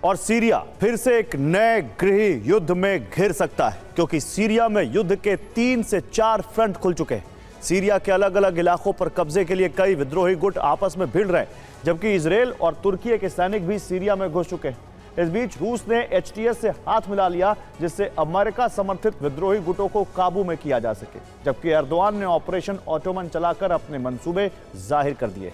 और सीरिया फिर से एक नए गृह युद्ध में घिर सकता है, क्योंकि सीरिया में युद्ध के 3 से 4 फ्रंट खुल चुके हैं। सीरिया के अलग अलग इलाकों पर कब्जे के लिए कई विद्रोही गुट आपस में भिड़ रहे हैं, जबकि इजराइल और तुर्की के सैनिक भी सीरिया में घुस चुके हैं। इस बीच रूस ने एचटीएस से हाथ मिला लिया, जिससे अमेरिका समर्थित विद्रोही गुटों को काबू में किया जा सके, जबकि एर्दोआन ने ऑपरेशन ऑटोमन चलाकर अपने मंसूबे जाहिर कर दिए।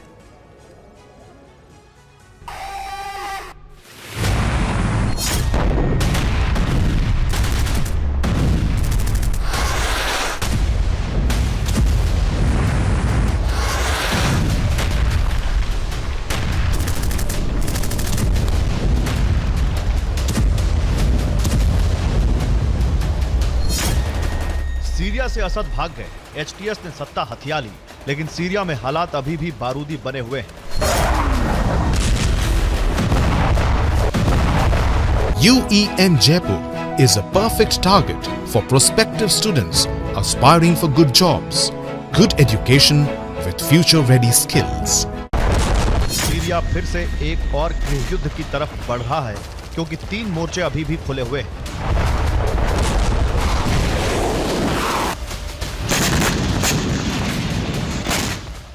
सीरिया से असद भाग गए, एचटीएस ने सत्ता हथिया ली, लेकिन सीरिया में हालात अभी भी बारूदी बने हुए हैं। UEM Jaipur is a perfect target for prospective students aspiring for good jobs, good education with future-ready skills. Syria फिर से एक और गृह युद्ध की तरफ बढ़ रहा है, क्योंकि 3 मोर्चे अभी भी खुले हुए हैं।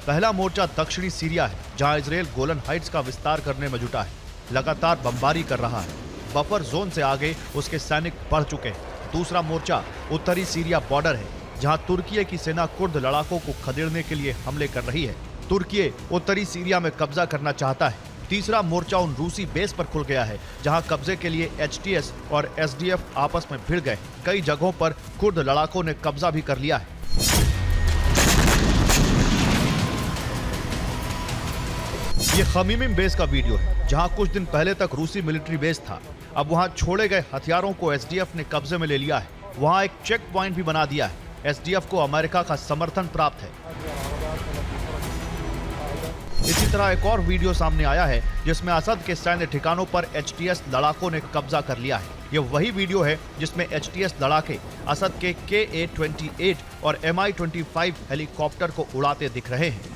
पहला मोर्चा दक्षिणी सीरिया है, जहां इजराइल गोलन हाइट्स का विस्तार करने में जुटा है, लगातार बमबारी कर रहा है। बफर जोन से आगे उसके सैनिक बढ़ चुके हैं। दूसरा मोर्चा उत्तरी सीरिया बॉर्डर है, जहां तुर्की की सेना कुर्द लड़ाकों को खदेड़ने के लिए हमले कर रही है। तुर्की उत्तरी सीरिया में कब्जा करना चाहता है। तीसरा मोर्चा उन रूसी बेस पर खुल गया है, जहां कब्जे के लिए एचटीएस और एसडीएफ आपस में भिड़ गए। कई जगहों पर कुर्द लड़ाकों ने कब्जा भी कर लिया है। ये खमीम बेस का वीडियो है, जहां कुछ दिन पहले तक रूसी मिलिट्री बेस था। अब वहां छोड़े गए हथियारों को एसडीएफ ने कब्जे में ले लिया है। वहां एक चेक पॉइंट भी बना दिया है। एसडीएफ को अमेरिका का समर्थन प्राप्त है। इसी तरह एक और वीडियो सामने आया है, जिसमें असद के सैन्य ठिकानों पर एचटीएस लड़ाकों ने कब्जा कर लिया है। ये वही वीडियो है जिसमें एचटीएस लड़ाके असद के KA-28 और MI-25 हेलीकॉप्टर को उड़ाते दिख रहे हैं।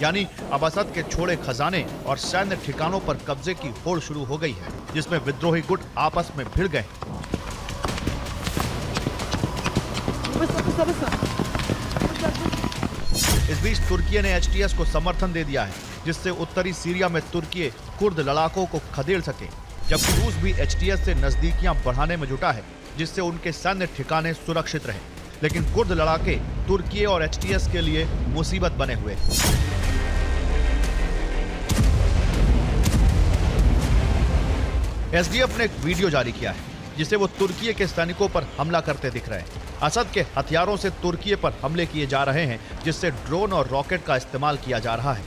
यानी अब असद के छोड़े खजाने और सैन्य ठिकानों पर कब्जे की होड़ शुरू हो गई है, जिसमें विद्रोही गुट आपस में भिड़ गए। इस बीच तुर्की ने एचटीएस को समर्थन दे दिया है, जिससे उत्तरी सीरिया में तुर्की कुर्द लड़ाकों को खदेड़ सके, जबकि रूस भी एचटीएस से नजदीकियां बढ़ाने में जुटा है, जिससे उनके सैन्य ठिकाने सुरक्षित रहे। लेकिन कुर्द लड़ाके तुर्की और एचटीएस के लिए मुसीबत बने हुए। एसडीएफ ने एक वीडियो जारी किया है, जिसे वो तुर्की के सैनिकों पर हमला करते दिख रहे हैं। असद के हथियारों से तुर्की पर हमले किए जा रहे हैं, जिससे ड्रोन और रॉकेट का इस्तेमाल किया जा रहा है।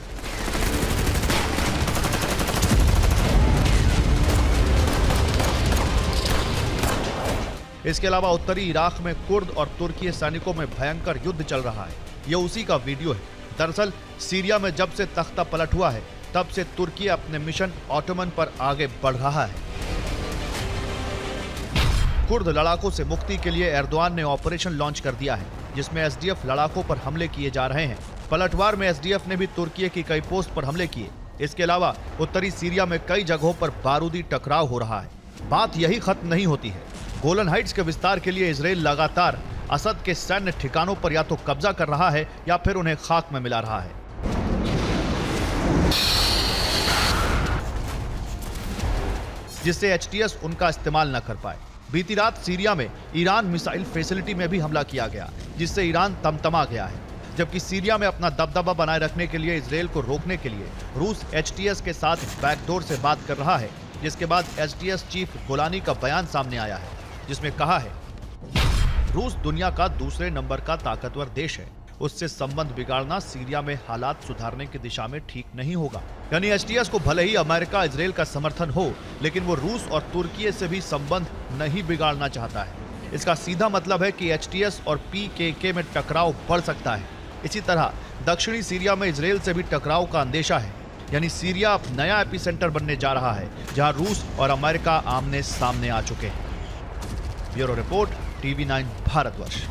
इसके अलावा उत्तरी इराक में कुर्द और तुर्की सैनिकों में भयंकर युद्ध चल रहा है। यह उसी का वीडियो है। दरअसल सीरिया में जब से तख्ता पलट हुआ है, तब से तुर्की अपने मिशन ऑटोमन पर आगे बढ़ रहा है। कुर्द लड़ाकों से मुक्ति के लिए एर्दोआन ने ऑपरेशन लॉन्च कर दिया है, जिसमें एसडीएफ लड़ाकों पर हमले किए जा रहे हैं। पलटवार में एसडीएफ ने भी तुर्की की कई पोस्ट पर हमले किए। इसके अलावा उत्तरी सीरिया में कई जगहों पर बारूदी टकराव हो रहा है। बात यही खत्म नहीं होती है। गोलन हाइट्स के विस्तार के लिए इजराइल लगातार असद के सैन्य ठिकानों पर या तो कब्जा कर रहा है या फिर उन्हें खाक में मिला रहा है। जिससे एचटीएस उनका इस्तेमाल न कर पाए। बीती रात सीरिया में ईरान मिसाइल फैसिलिटी में भी हमला किया गया, जिससे ईरान तमतमा गया है। जबकि सीरिया में अपना दबदबा बनाए रखने के लिए इजराइल को रोकने के लिए रूस एचटीएस के साथ बैकडोर से बात कर रहा है, जिसके बाद एचटीएस चीफ गोलानी का बयान सामने आया है, जिसमें कहा है रूस दुनिया का दूसरे नंबर का ताकतवर देश है, उससे संबंध बिगाड़ना सीरिया में हालात सुधारने की दिशा में ठीक नहीं होगा। यानी एचटीएस को भले ही अमेरिका इजराइल का समर्थन हो, लेकिन वो रूस और तुर्की से भी संबंध नहीं बिगाड़ना चाहता है। इसका सीधा मतलब है कि एचटीएस और पीकेके में टकराव बढ़ सकता है। इसी तरह दक्षिणी सीरिया में इजराइल से भी टकराव का अंदेशा है। यानी सीरिया अब नया एपिसेंटर बनने जा रहा है, जहां रूस और अमेरिका आमने सामने आ चुके हैं। Bureau report, TV9 Bharatvarsh.